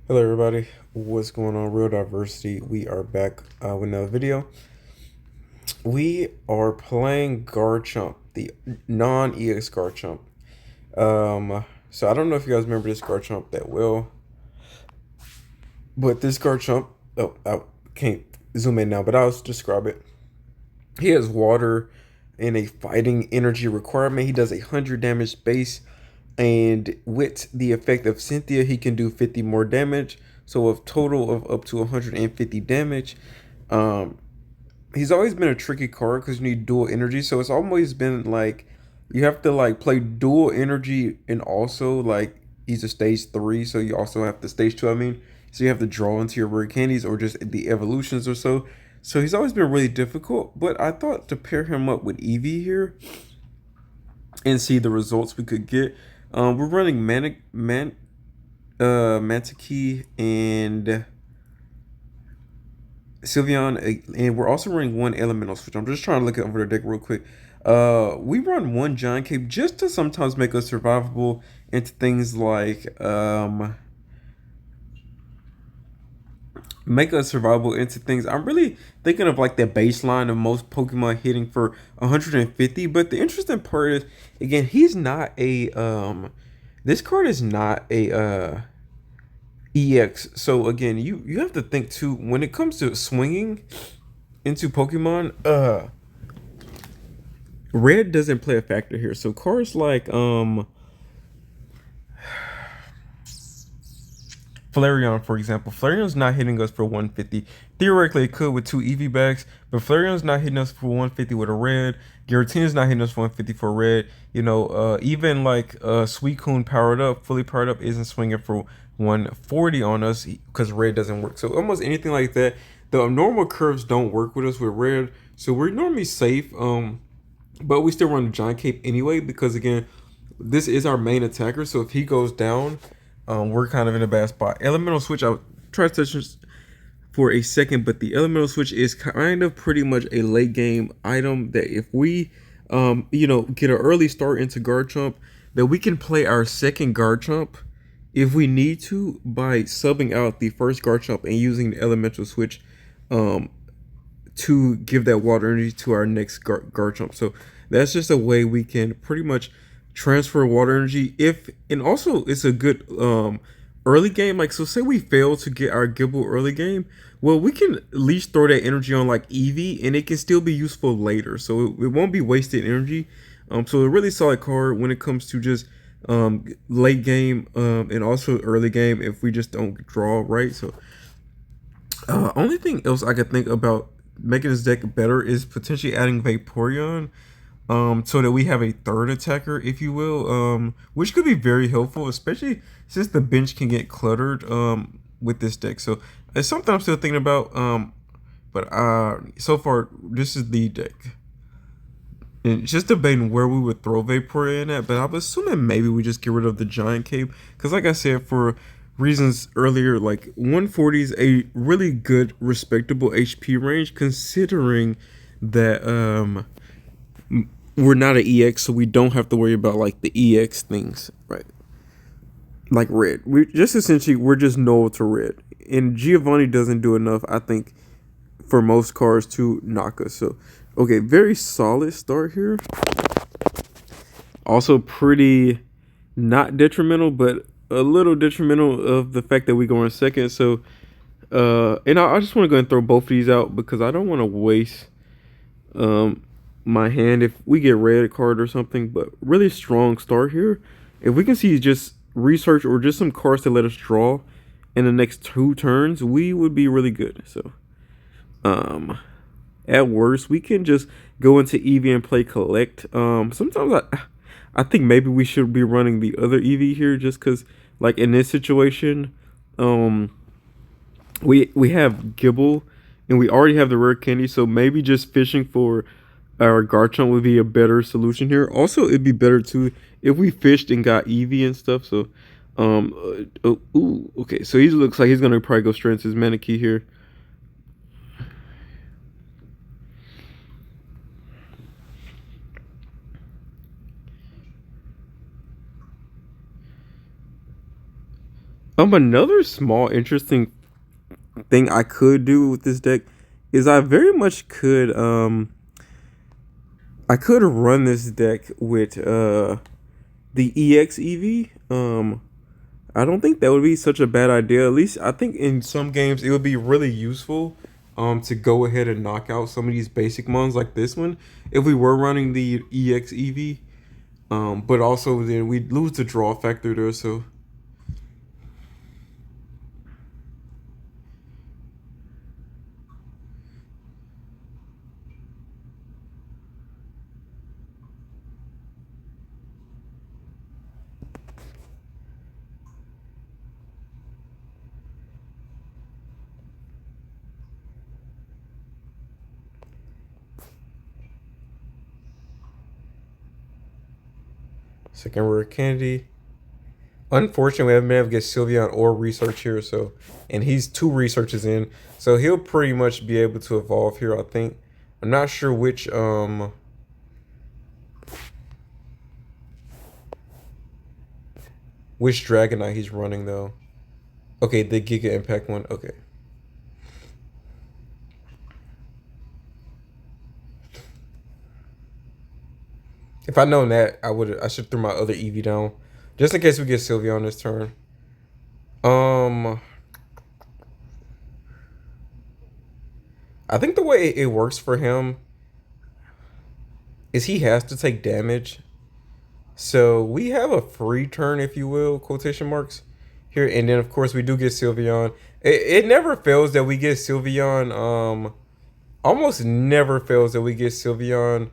Hello everybody, what's going on? Real Diversity. We are back with another video. We are playing Garchomp, the non-EX Garchomp. So I don't know if you guys remember this Garchomp that well, but this Garchomp, oh, I can't zoom in now, but I'll describe it. He has water and a fighting energy requirement. He does 100 damage base, and with the effect of Cynthia, he can do 50 more damage. So a total of up to 150 damage. Um, he's always been a tricky card because you need dual energy. So it's always been like you have to like play dual energy and also like he's a stage 3, so you also have to stage 2. I mean, so you have to draw into your rare candies or just the evolutions or so. So he's always been really difficult. But I thought to pair him up with Eevee here and see the results we could get. We're running Mantikey and Sylveon, and we're also running one elemental switch. I'm just trying to look over the deck real quick. We run one giant cape just to sometimes make us survivable into things like make us survivable into things. I'm really thinking of like the baseline of most Pokemon hitting for 150. But the interesting part is, again, he's not a this card is not a EX. So again, you have to think too when it comes to swinging into Pokemon. Red doesn't play a factor here. So cards like Flareon, for example. Flareon's not hitting us for 150. Theoretically, it could with two EV bags, but Flareon's not hitting us for 150 with a red. Giratina's not hitting us for 150 for red. You know, even like Suicune powered up, fully powered up, isn't swinging for 140 on us because red doesn't work. So almost anything like that. The normal curves don't work with us with red, so we're normally safe. But we still run the giant cape anyway because again, this is our main attacker. So if he goes down, we're kind of in a bad spot. Elemental switch, I'll try to touch this for a second, but the elemental switch is kind of pretty much a late game item that if we, get an early start into Garchomp, that we can play our second Garchomp if we need to by subbing out the first Garchomp and using the elemental switch, um, to give that water energy to our next Garchomp. So that's just a way we can pretty much transfer water energy. If and also it's a good early game. Like so, say we fail to get our Gibble early game, well we can at least throw that energy on like Eevee, and it can still be useful later. So it won't be wasted energy. So a really solid card when it comes to just late game and also early game if we just don't draw right. So only thing else I could think about making this deck better is potentially adding Vaporeon, so that we have a third attacker, if you will, which could be very helpful, especially since the bench can get cluttered with this deck. So it's something I'm still thinking about. But so far this is the deck. And just debating where we would throw Vaporeon at, but I'm assuming maybe we just get rid of the Giant Cape. Because like I said, for reasons earlier, like 140 is a really good, respectable HP range, considering that we're not an EX, so we don't have to worry about like the EX things, right? Like red. We just essentially we're just null to red. And Giovanni doesn't do enough, I think, for most cards to knock us. So okay, very solid start here. Also pretty not detrimental, but a little detrimental of the fact that we go in second. So and I just want to go and throw both of these out because I don't want to waste um my hand if we get red card or something. But really strong start here. If we can see just research or just some cards to let us draw in the next 2 turns, we would be really good. So at worst we can just go into Eevee and play collect. Sometimes I think maybe we should be running the other Eevee here just because like in this situation, um we have Gibble and we already have the rare candy, so maybe just fishing for our Garchomp would be a better solution here. Also, it'd be better too if we fished and got Eevee and stuff. So, okay. So he looks like he's gonna probably go straight into his Manakee here. Another small interesting thing I could do with this deck is I very much could I could run this deck with the EX EV. I don't think that would be such a bad idea. At least I think in some games it would be really useful to go ahead and knock out some of these basic ones like this one if we were running the EX EV. But also then we'd lose the draw factor there, so second rare candy. Unfortunately, we haven't been able to get Sylveon or research here, so and he's two researches in, so he'll pretty much be able to evolve here, I think. I'm not sure which Dragonite he's running though. Okay, the Giga Impact one. Okay. If I'd known that, I should throw my other Eevee down. Just in case we get Sylveon this turn. Um I think the way it works for him is he has to take damage. So we have a free turn, if you will, quotation marks here, and then of course we do get Sylveon. It never fails that we get Sylveon. Almost never fails that we get Sylveon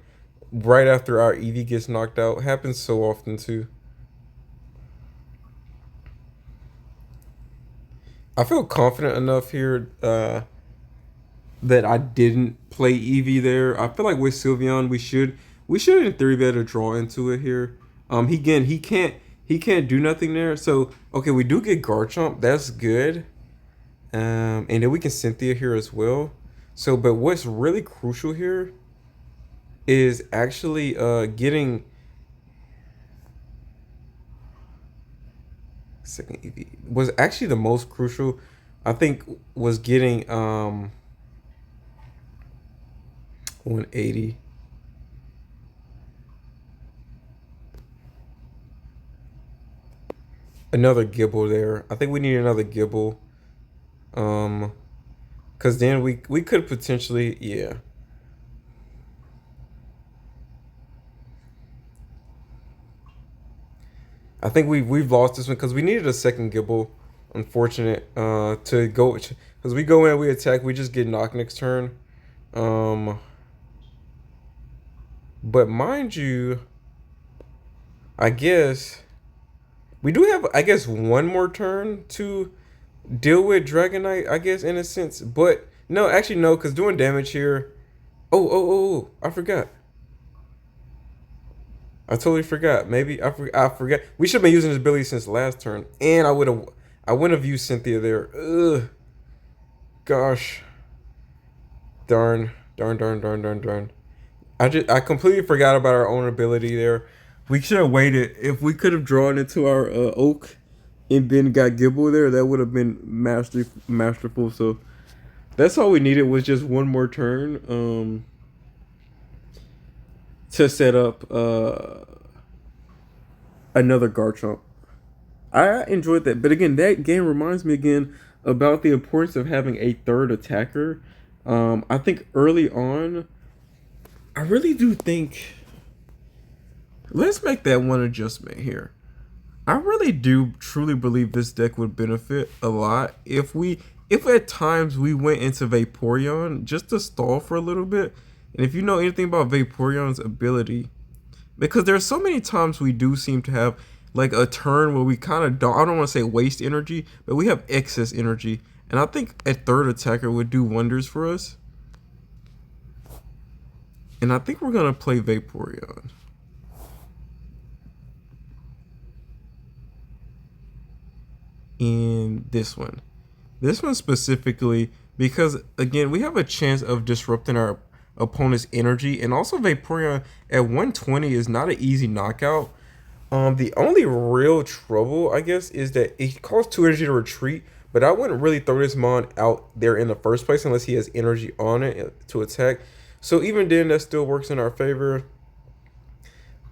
right after our Eevee gets knocked out. Happens so often too. I feel confident enough here that I didn't play Eevee there. I feel like with Sylveon we should in theory be able to draw into it here. He can't do nothing there. So okay, we do get Garchomp. That's good. And then we can Cynthia here as well. So but what's really crucial here is actually getting second EV was actually the most crucial. I think was getting 180. Another Gibble there. I think we need another Gibble. Um, cause then we could potentially, yeah. I think we've lost this one because we needed a second Gibble. Unfortunate. To go because we go in, we attack, we just get knocked next turn. Um, but mind you, I guess we do have I guess one more turn to deal with Dragonite, I guess in a sense. But no, actually no, because doing damage here. Oh, I forgot. I totally forgot. Maybe I forgot. We should have been using this ability since last turn, and I wouldn't have used Cynthia there. Ugh, gosh, darn. I completely forgot about our own ability there. We should have waited. If we could have drawn into our Oak and then got Gibble there, that would have been masterful. So that's all we needed was just one more turn to set up another Garchomp. I enjoyed that, but again, that game reminds me again about the importance of having a third attacker. I think early on, I really do think. Let's make that one adjustment here. I really do truly believe this deck would benefit a lot if at times we went into Vaporeon just to stall for a little bit. And if you know anything about Vaporeon's ability, because there's so many times we do seem to have like a turn where we kind of don't, I don't want to say waste energy, but we have excess energy. And I think a third attacker would do wonders for us. And I think we're going to play Vaporeon. In this one. This one specifically because, again, we have a chance of disrupting our opponent's energy. And also Vaporeon at 120 is not an easy knockout. The only real trouble, I guess, is that it costs 2 energy to retreat, but I wouldn't really throw this mon out there in the first place unless he has energy on it to attack. So even then, that still works in our favor.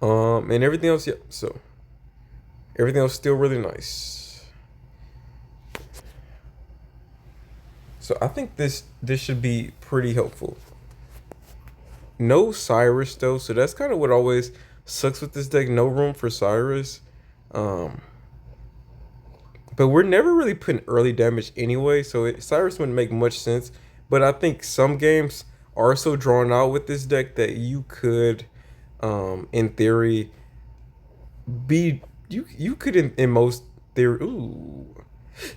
And everything else, yeah. So everything else still really nice. So I think this should be pretty helpful. No Cyrus though, so that's kind of what always sucks with this deck. No room for Cyrus. Um, but we're never really putting early damage anyway, so Cyrus wouldn't make much sense. But I think some games are so drawn out with this deck that you could, in theory, be you could in most theory. Ooh,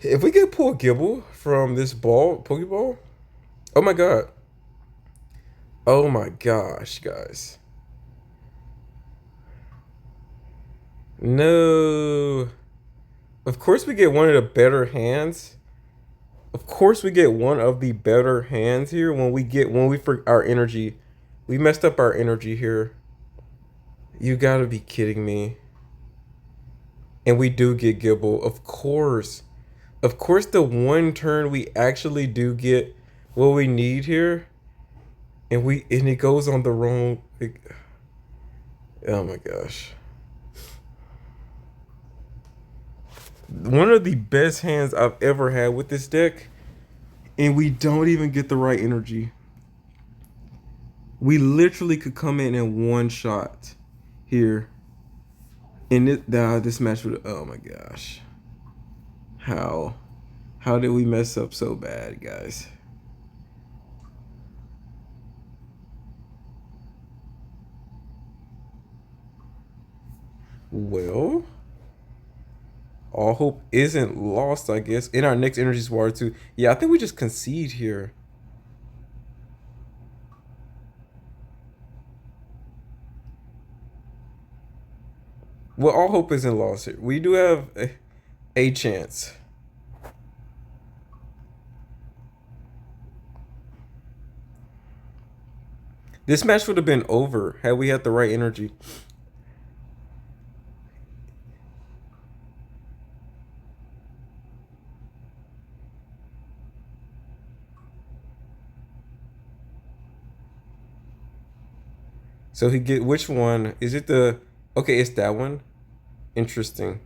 if we could pull Gibble from this Pokeball, oh my god, oh my gosh, guys, no. Of course, we get one of the better hands. Of course, we get one of the better hands here when we for our energy. We messed up our energy here. You gotta be kidding me. And we do get Gibble, of course. Of course, the one turn we actually do get what we need here, and it goes on the wrong. Oh my gosh. One of the best hands I've ever had with this deck, and we don't even get the right energy. We literally could come in one shot here. And this match would, oh my gosh. How? How did we mess up so bad, guys? Well, all hope isn't lost, I guess. In our next energy war too. Yeah, I think we just concede here. Well, all hope isn't lost here. We do have a chance. This match would have been over had we had the right energy. So he get which one? Is it the okay, it's that one. Interesting.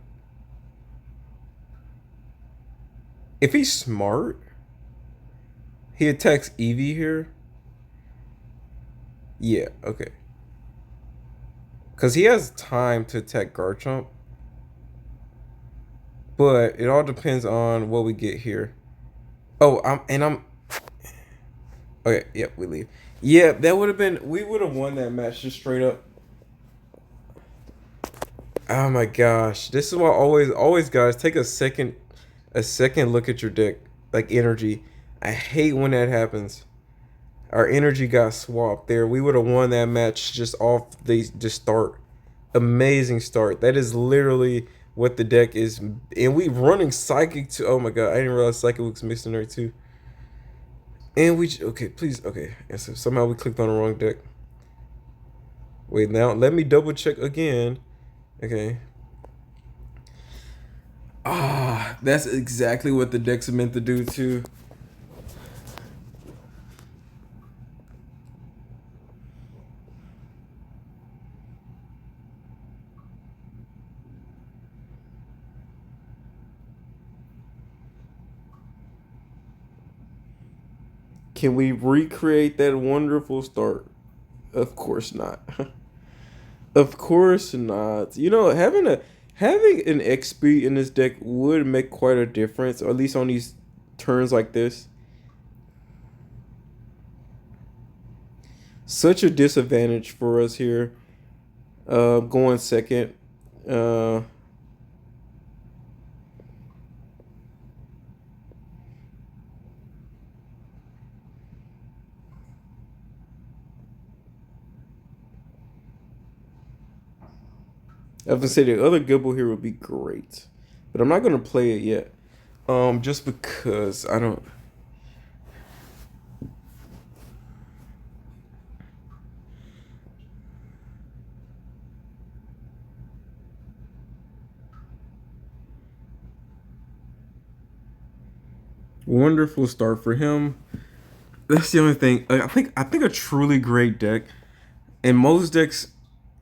If he's smart, he attacks Eevee here. Yeah, okay. Cause he has time to attack Garchomp. But it all depends on what we get here. Oh, I'm okay, yep, we leave. Yeah, that would have been we would have won that match just straight up. Oh my gosh. This is why always guys take a second look at your deck. Like energy. I hate when that happens. Our energy got swapped there. We would have won that match just off the start. Amazing start. That is literally what the deck is. And we running Psychic too. Oh my god, I didn't realize Psychic was mixed in there too. And okay, please, okay. And so somehow we clicked on the wrong deck. Wait, now let me double check again. Okay. Ah, that's exactly what the decks are meant to do too. Can we recreate that wonderful start? Of course not. Of course not. You know, having an XP in this deck would make quite a difference, or at least on these turns like this. Such a disadvantage for us here. Going second. Uh, I would say the other Gibble here would be great, but I'm not gonna play it yet. Just because I don't. Wonderful start for him. That's the only thing. I think a truly great deck, in most decks,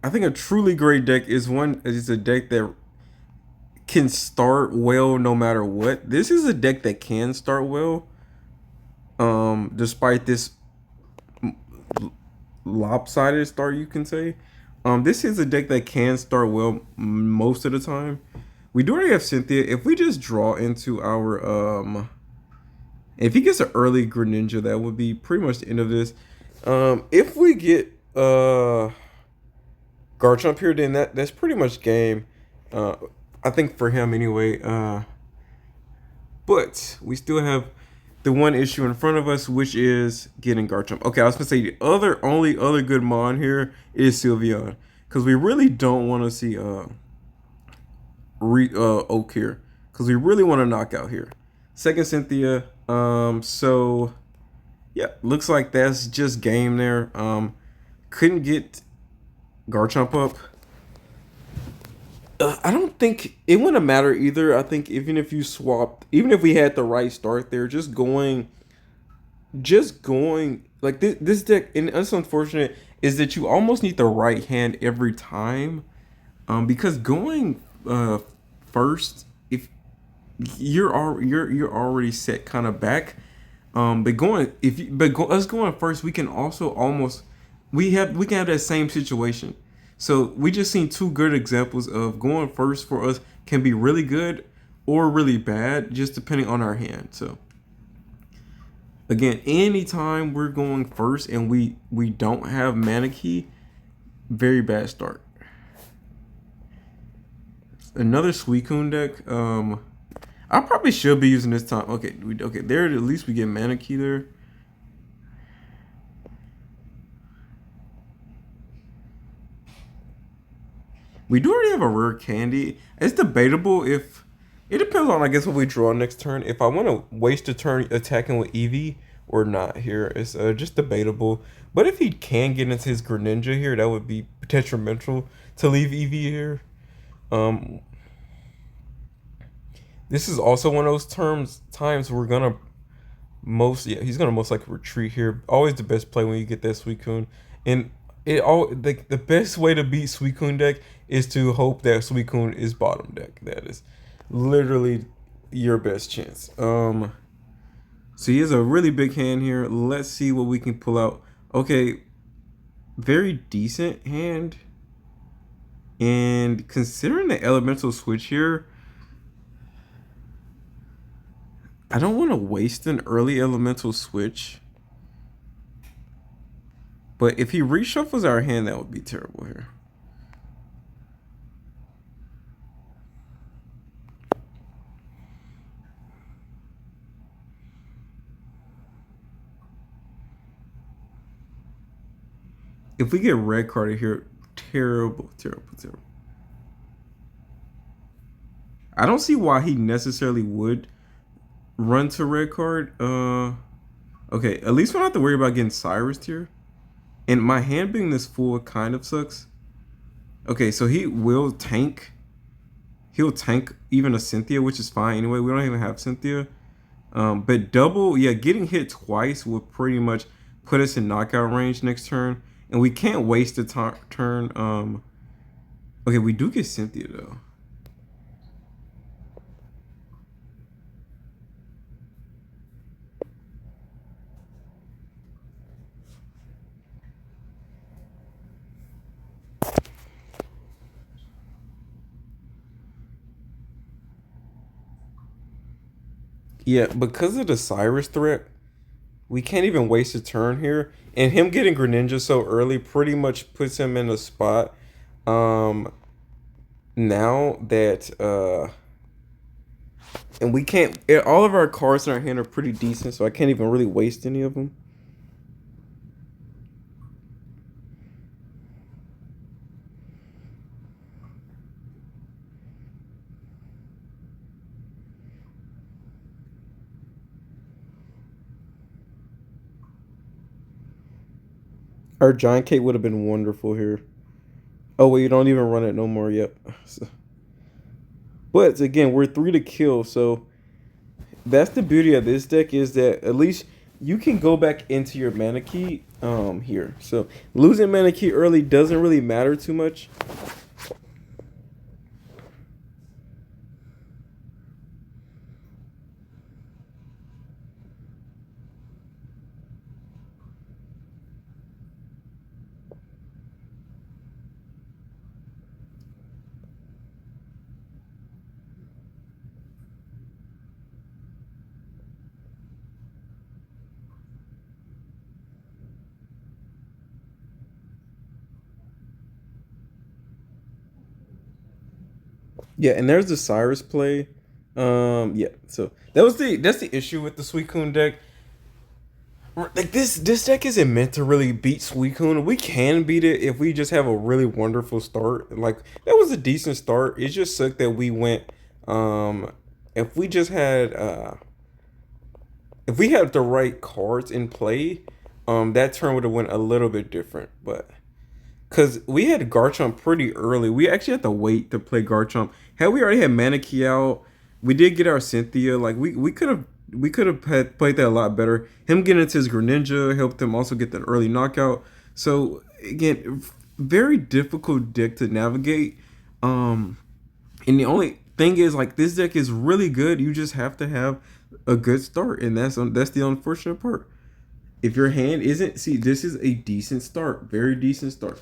I think a truly great deck is a deck that can start well no matter what. This is a deck that can start well, despite this lopsided start, you can say. This is a deck that can start well most of the time. We do already have Cynthia. If we just draw into our if he gets an early Greninja, that would be pretty much the end of this. If we get Garchomp here, then that's pretty much game. Uh, I think for him anyway. But we still have the one issue in front of us, which is getting Garchomp. Okay, I was gonna say the only other good mon here is Sylveon, because we really don't want to see Oak here, because we really want to knock out here. Second Cynthia. So yeah, looks like that's just game there. Couldn't get Garchomp up. I don't think it wouldn't matter either. I think even if you swapped, even if we had the right start there, just going like this deck, and it's unfortunate is that you almost need the right hand every time, because going first, if you're already set kind of back, but going if you, but go, us going first, we can also almost we can have that same situation. So we just seen two good examples of going first for us can be really good or really bad, just depending on our hand. So again, anytime we're going first and we don't have mana key, very bad start. Another Suicune deck. I probably should be using this time. Okay, there at least we get mana key there. We do already have a rare candy. It's debatable if it depends on I guess what we draw next turn. If I want to waste a turn attacking with Eevee or not here, it's just debatable. But if he can get into his Greninja here, that would be detrimental to leave Eevee here. Um, this is also one of those times we're gonna he's gonna most likely retreat here. Always the best play when you get that Suicune. And the best way to beat Suicune deck is to hope that Suicune is bottom deck. That is literally your best chance. So he has a really big hand here. Let's see what we can pull out. Okay, very decent hand. And considering the elemental switch here, I don't want to waste an early elemental switch. But if he reshuffles our hand, that would be terrible here. If we get red carded here, terrible. I don't see why he necessarily would run to red card. Okay, at least we don't have to worry about getting Cyrus here. And my hand being this full kind of sucks. Okay, so he will tank. He'll tank even a Cynthia, which is fine anyway. We don't even have Cynthia. But double, yeah, getting hit twice will pretty much put us in knockout range next turn. And we can't waste a turn. Okay, we do get Cynthia though. Yeah, because of the Cyrus threat, we can't even waste a turn here. And him getting Greninja so early pretty much puts him in a spot. Um, Now that and we can't. All of our cards in our hand are pretty decent, so I can't even really waste any of them. Our Giant Cape would have been wonderful here. Oh wait, you don't even run it no more. Yep. But again, we're 3 to kill, so That's the beauty of this deck is that at least you can go back into your mana key here. So losing mana key early doesn't really matter too much. Yeah, and there's the Cyrus play. Yeah, so that's the issue with the Suicune deck. Like this deck isn't meant to really beat Suicune. We can beat it if we just have a really wonderful start. Like that was a decent start. It just sucked that we went. If we just had if we had the right cards in play, that turn would have went a little bit different. But because we had Garchomp pretty early. We actually had to wait to play Garchomp. Had we already had Manakee out, we did get our Cynthia. Like we could have played that a lot better. Him getting into his Greninja helped him also get that early knockout. So again, very difficult deck to navigate. And the only thing is like this deck is really good. You just have to have a good start, and that's the unfortunate part. If your hand isn't, see, this is a decent start, very decent start.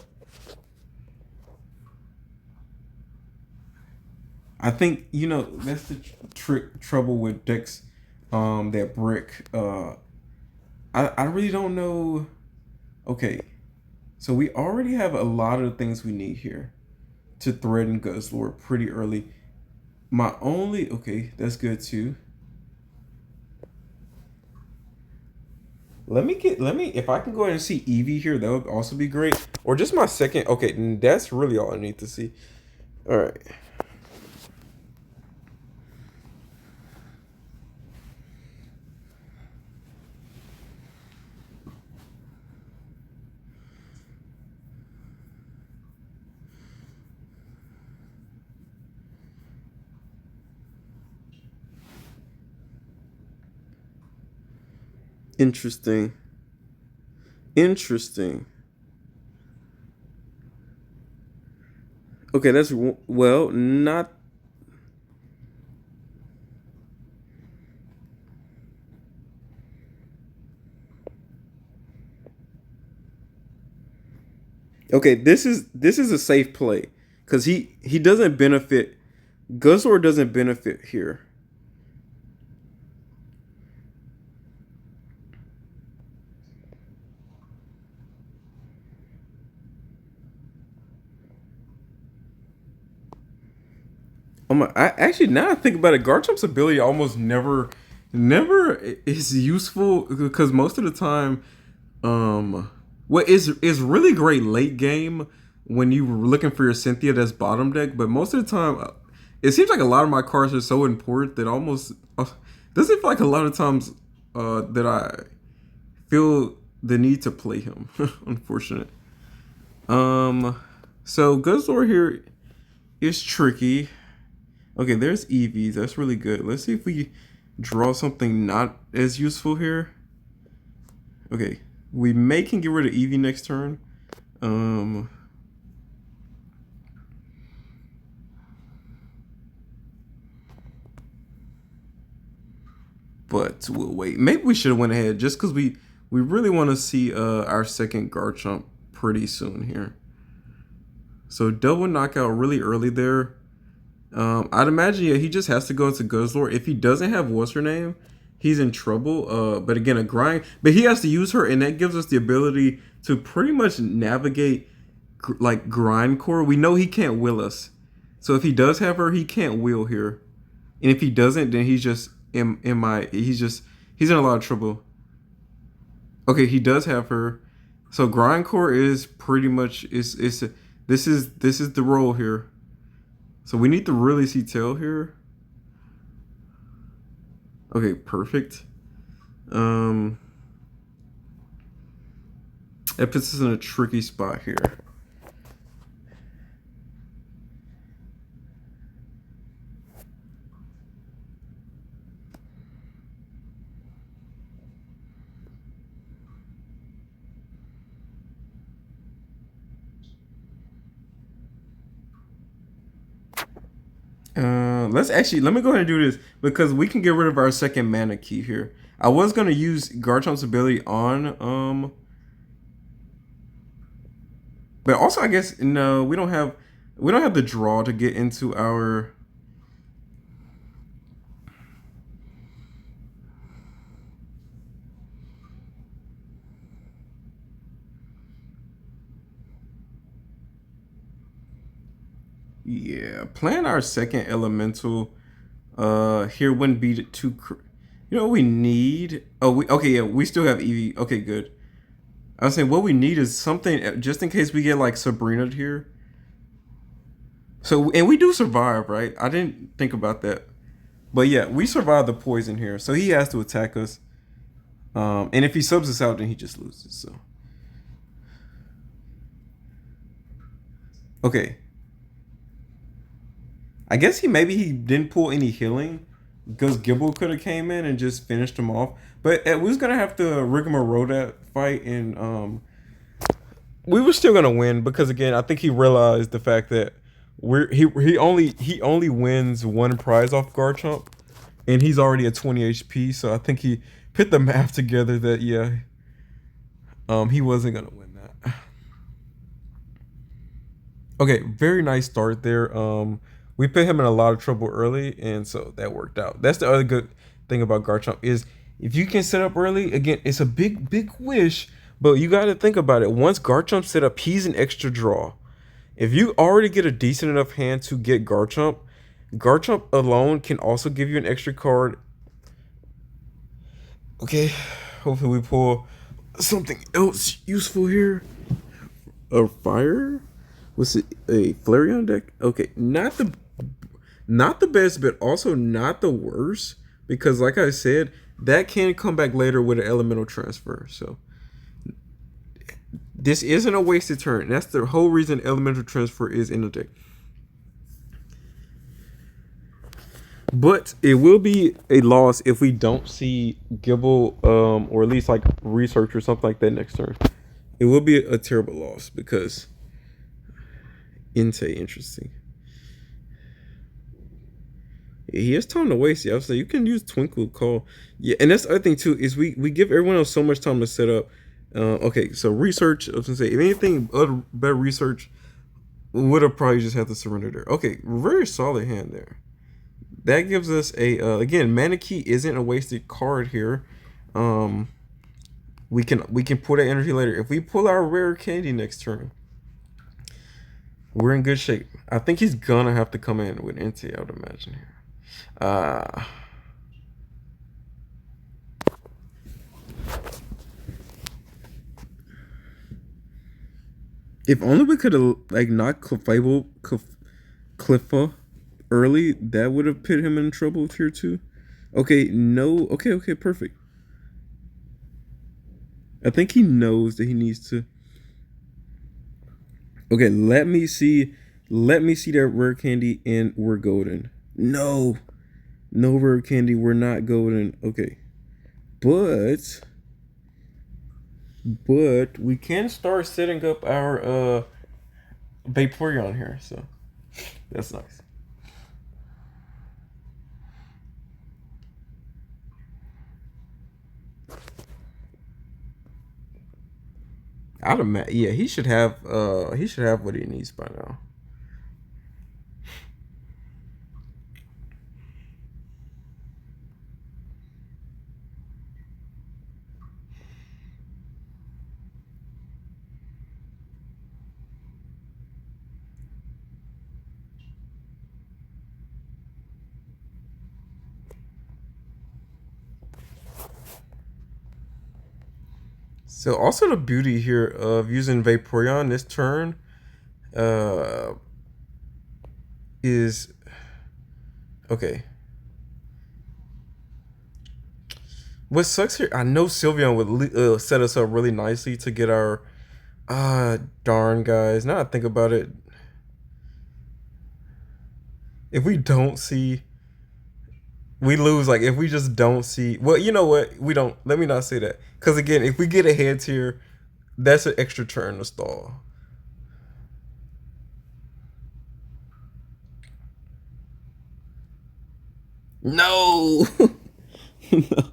I think that's the trouble with decks that brick. I really don't know. Okay, so we already have a lot of the things we need here to threaten Guzzlord pretty early. My only okay, that's good too. Let me if I can go ahead and see Eevee here, that would also be great. Or just my second. Okay, that's really all I need to see. All right. Interesting. Interesting. Okay, that's well, not okay. This is a safe play because he doesn't benefit. Guzzlord doesn't benefit here. I actually now I think about it, Garchomp's ability almost never is useful because most of the time, what is really great late game when you were looking for your Cynthia that's bottom deck, but most of the time, it seems like a lot of my cards are so important that almost doesn't feel like a lot of times that I feel the need to play him. Unfortunate. Um, so Guzzlord here is tricky. Okay, there's EVs. That's really good. Let's see if we draw something not as useful here. Okay, we may can get rid of EV next turn. Um, but we'll wait. Maybe we should have went ahead just because we really want to see our second Garchomp pretty soon here. So double knockout really early there. I'd imagine he just has to go into Guzzlord. If he doesn't have what's her name, he's in trouble. But again, a grind. But he has to use her, and that gives us the ability to pretty much navigate like grind core. We know he can't will us, so if he does have her, he can't will here. And if he doesn't, then he's just in my. He's in a lot of trouble. Okay, he does have her. So grindcore is pretty much this is the role here. So we need to really see tail here. Okay, perfect. That puts us in a tricky spot here. let me go ahead and do this because we can get rid of our second mana key here. I was gonna use Garchomp's ability on but also I guess no, we don't have the draw to get into our. Yeah, playing our second elemental here wouldn't be too. You know what we need? Oh, we okay. Yeah, we still have Eevee. Okay, good. I was saying what we need is something just in case we get like Sabrina here. So and we do survive, right? I didn't think about that, but yeah, we survived the poison here. So he has to attack us. And if he subs us out, then he just loses. So okay, I guess he didn't pull any healing because Gibble could have came in and just finished him off. But we was gonna have to rigmarole that fight, and we were still gonna win because again, I think he realized the fact that he only wins one prize off Garchomp, and he's already at 20 HP. So I think he put the math together that yeah, he wasn't gonna win that. Okay, very nice start there. We put him in a lot of trouble early, and so that worked out. That's the other good thing about Garchomp is if you can set up early. Again, it's a big wish, but you got to think about it. Once Garchomp set up, he's an extra draw. If you already get a decent enough hand to get Garchomp, Garchomp alone can also give you an extra card. Okay, hopefully we pull something else useful here. A fire. What's it? A Flareon deck? Okay, not the best, but also not the worst because, like I said, that can come back later with an elemental transfer. So this isn't a wasted turn. That's the whole reason elemental transfer is in the deck. But it will be a loss if we don't see Gibble, or at least like research or something like that next turn. It will be a terrible loss because Inte interesting. He has time to waste. Yeah, so you can use Twinkle Call. Yeah, and that's the other thing too is we give everyone else so much time to set up. Okay, so research. I was gonna say if anything, other better research would have probably just had to surrender there. Okay, very solid hand there. That gives us a again, Mana Key isn't a wasted card here. We can pull that energy later. If we pull our rare candy next turn, we're in good shape. I think he's gonna have to come in with Inte, I would imagine here. If only we could have like knocked Cliffa early, that would have put him in trouble tier 2. Okay, no. Okay, perfect. I think he knows that he needs to. Okay, let me see that rare candy and we're golden. No rare candy, we're not golden. Okay. But we can start setting up our Vaporeon here, so that's nice. Yeah, he should have what he needs by now. So also the beauty here of using Vaporeon this turn is okay. What sucks here, I know Sylveon would set us up really nicely to get our darn guys. Now I think about it, if we don't see, we lose. Like if we just don't see, well, you know what? We don't. Let me not say that because again, if we get ahead here, that's an extra turn to stall. No. No.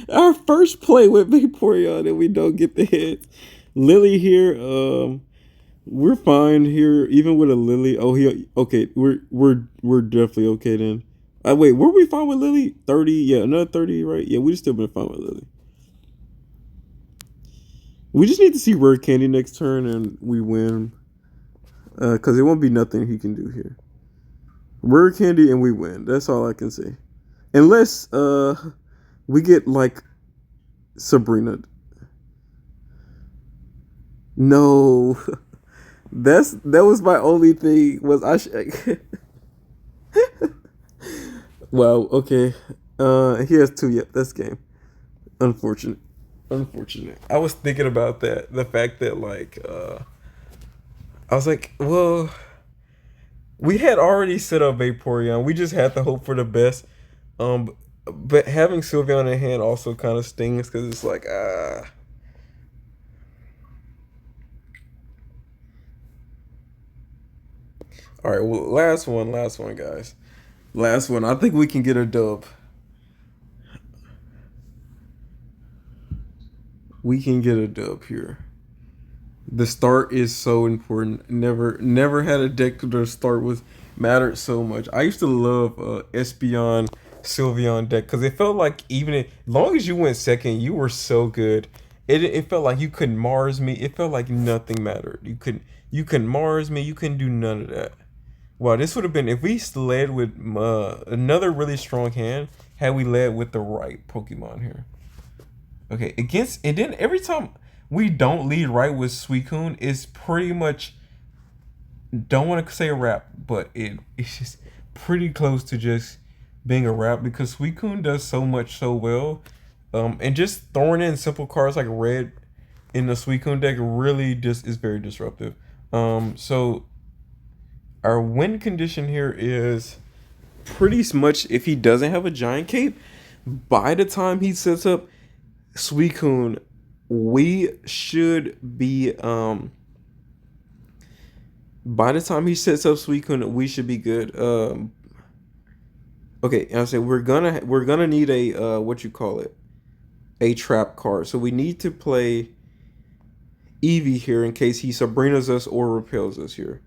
Our first play with Vaporeon and we don't get the hit. Lily here, we're fine here, even with a Lily. Oh, he okay. We're definitely okay then. Wait, were we fine with Lily? 30, yeah, another 30, right? Yeah, we still been fine with Lily. We just need to see Rare Candy next turn and we win. Cause it won't be nothing he can do here. Rare Candy and we win. That's all I can say. Unless we get like Sabrina. No. That was my only thing was Wow, okay. He has two, yep, that's game. Unfortunate. Unfortunate. I was thinking about that. The fact that like I was like, well, we had already set up Vaporeon. We just had to hope for the best. Um but having Sylveon in hand also kind of stings because it's like all right, well, last one, guys. Last one. I think we can get a dub. We can get a dub here. The start is so important. Never had a deck to the start was mattered so much. I used to love Espeon Sylveon deck because it felt like even as long as you went second, you were so good. It felt like you couldn't Mars me. It felt like nothing mattered. You couldn't Mars me. You couldn't do none of that. Wow, this would have been if we led with another really strong hand. Had we led with the right Pokemon here. Okay, against and then every time we don't lead right with Suicune, it's pretty much don't want to say a wrap, but it's just pretty close to just being a wrap because Suicune does so much so well. And just throwing in simple cards like red in the Suicune deck really just is very disruptive. So our win condition here is pretty much if he doesn't have a giant cape, by the time he sets up Suicune, we should be by the time he sets up Suicune, we should be good. Okay, I said we're gonna need a what you call it, a trap card. So we need to play Eevee here in case he Sabrinas us or repels us here.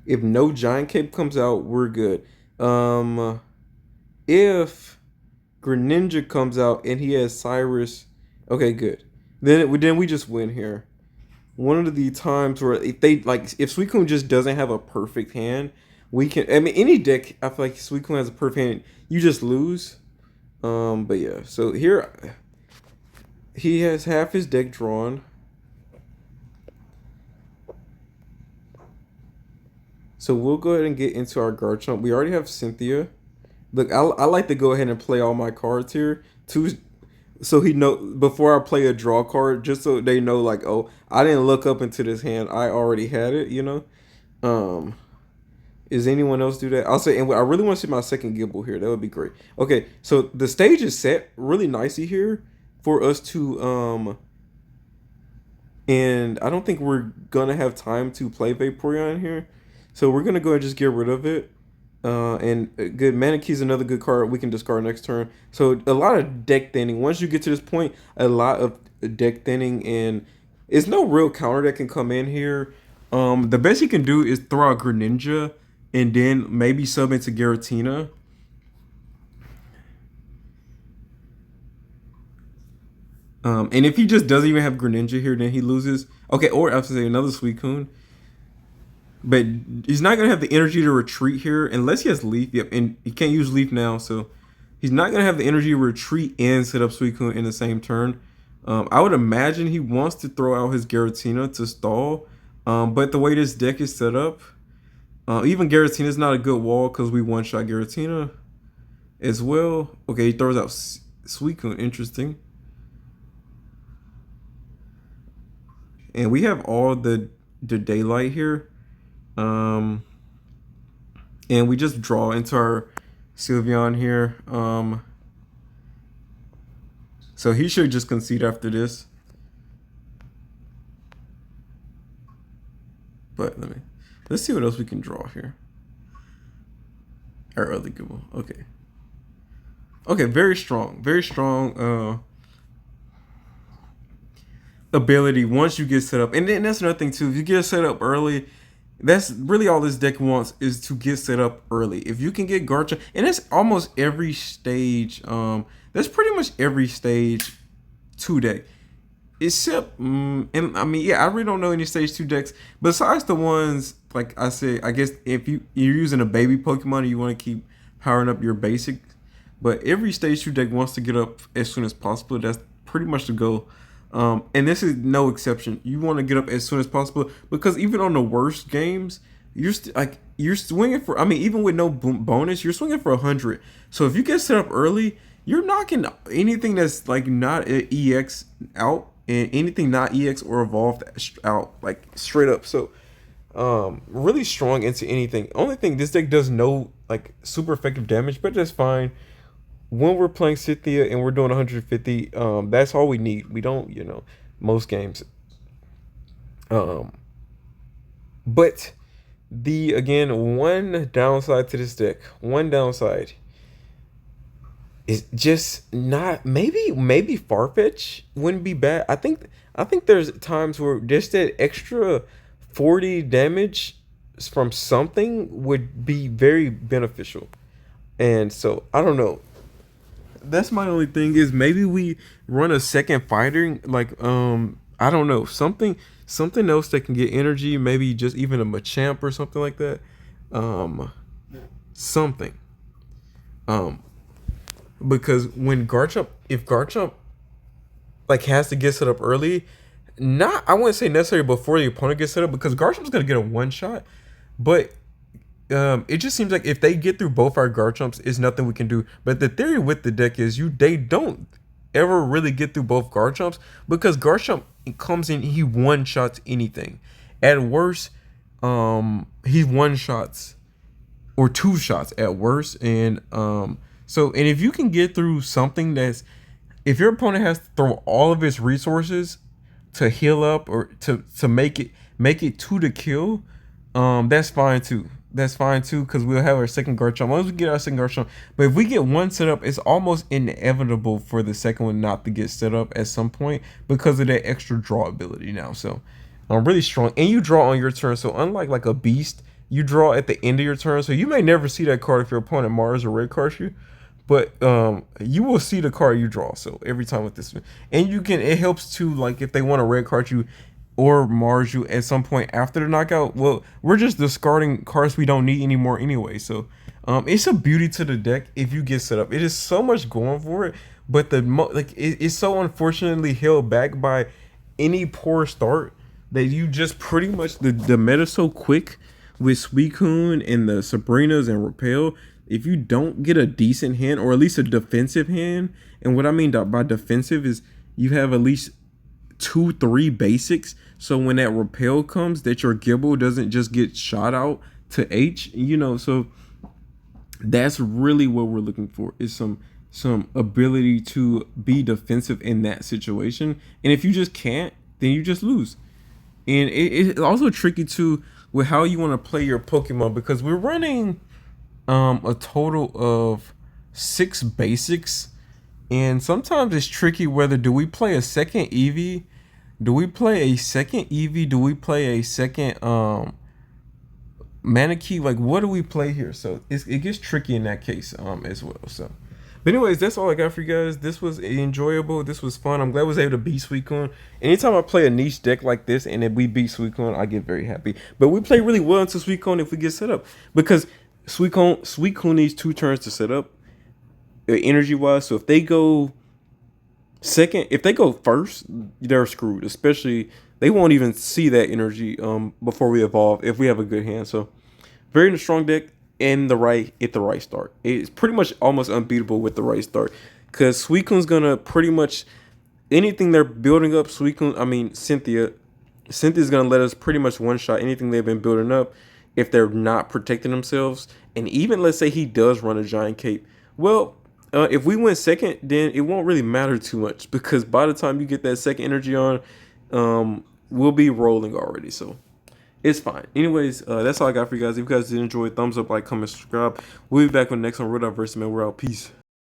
If no giant cape comes out, we're good. If Greninja comes out and he has Cyrus, okay, good. Then we just win here. One of the times where if Suicune just doesn't have a perfect hand, we can. I mean, any deck I feel like Suicune has a perfect hand, you just lose. But yeah, so here he has half his deck drawn. So we'll go ahead and get into our Garchomp. We already have Cynthia. Look, I like to go ahead and play all my cards here. So he know before I play a draw card, just so they know like, oh, I didn't look up into this hand. I already had it, you know. Um, is anyone else do that? I'll say, and I really want to see my second Gibble here. That would be great. Okay, so the stage is set really nicely here for us to and I don't think we're gonna have time to play Vaporeon here. So we're gonna go and just get rid of it. And good Manakey is another good card we can discard next turn. So a lot of deck thinning. Once you get to this point, a lot of deck thinning, and it's no real counter that can come in here. The best you can do is throw out Greninja and then maybe sub into Giratina. And if he just doesn't even have Greninja here, then he loses. Okay, or I have to say another Suicune. But he's not gonna have the energy to retreat here unless he has Leaf. Yep, and he can't use Leaf now, so he's not gonna have the energy to retreat and set up Suicune in the same turn. I would imagine he wants to throw out his Giratina to stall. But the way this deck is set up, even Giratina is not a good wall because we one-shot Giratina as well. Okay, he throws out Suicune. Interesting. And we have all the daylight here. And we just draw into our Sylveon here. So he should just concede after this. But let's see what else we can draw here. Our other good one. Okay. Okay, very strong. Very strong ability once you get set up. And then that's another thing too. If you get set up early, that's really all this deck wants is to get set up early. If you can get Garchomp, and that's almost every stage. That's pretty much every stage 2 deck. Except, and I mean, yeah, I really don't know any stage 2 decks besides the ones like I said. I guess if you're using a baby Pokemon and you want to keep powering up your basic, but every stage 2 deck wants to get up as soon as possible. That's pretty much the goal. And this is no exception. You want to get up as soon as possible because even on the worst games, you're swinging for. I mean, even with no bonus, you're swinging for 100. So if you get set up early, you're knocking anything that's like not an EX out, and anything not EX or evolved out like straight up. So really strong into anything. Only thing, this deck does no like super effective damage, but that's fine. When we're playing Cynthia and we're doing 150, that's all we need. We don't, most games. But again, one downside to this deck, one downside is just not, maybe Farfetch wouldn't be bad. I think there's times where just that extra 40 damage from something would be very beneficial. And so I don't know. That's my only thing is maybe we run a second fighter, like I don't know, something else that can get energy, maybe just even a Machamp or something like that. Something. Because when if Garchomp like has to get set up early, not, I wouldn't say necessarily before the opponent gets set up, because Garchomp's gonna get a one shot, but it just seems like if they get through both our Garchomps, it's nothing we can do. But the theory with the deck is they don't ever really get through both Garchomps, because Garchomp comes in, he one shots anything. At worst, he one shots or 2 shots at worst, and and if you can get through something if your opponent has to throw all of its resources to heal up or to make it to the kill, that's fine too. That's fine too, because we'll have our second Garchomp. Once we get our second Garchomp, but if we get one set up, it's almost inevitable for the second one not to get set up at some point because of that extra draw ability now. So, really strong, and you draw on your turn. So unlike like a beast, you draw at the end of your turn. So you may never see that card if your opponent Mars or red cards you, but you will see the card you draw. So every time with this, and it helps to, like, if they want to red card you or Mars you at some point after the knockout, well, we're just discarding cards we don't need anymore anyway. So it's a beauty to the deck if you get set up. It is so much going for it, but it's so unfortunately held back by any poor start that you just pretty much the meta's so quick with Suicune and the Sabrinas and Repel. If you don't get a decent hand, or at least a defensive hand, and what I mean by defensive is you have at least 2-3 basics, so when that Repel comes, that your Gibble doesn't just get shot out to H, so that's really what we're looking for, is some ability to be defensive in that situation. And if you just can't, then you just lose. And it's also tricky too with how you want to play your Pokemon, because we're running a total of 6 basics, and sometimes it's tricky whether do we play a second Eevee, do we play a second Manakee, like what do we play here? So it gets tricky in that case as well. So, but anyways, that's all I got for you guys. This was enjoyable. This was fun. I'm glad I was able to beat Suicune. Anytime I play a niche deck like this and if we beat Suicune, I get very happy. But we play really well into Suicune if we get set up, because Suicune needs 2 turns to set up, energy wise. So if they go first, they're screwed. Especially, they won't even see that energy before we evolve if we have a good hand. So very strong deck at the right start. It's pretty much almost unbeatable with the right start, because Suicune's gonna pretty much anything they're building up. Cynthia's gonna let us pretty much one shot anything they've been building up if they're not protecting themselves. And even let's say he does run a giant cape, well, if we win second, then it won't really matter too much, because by the time you get that second energy on, we'll be rolling already. So It's fine. Anyways, that's all I got for you guys. If you guys did enjoy, thumbs up, like, comment, subscribe. We'll be back with the next one. Road Out versus man. We're out. Peace.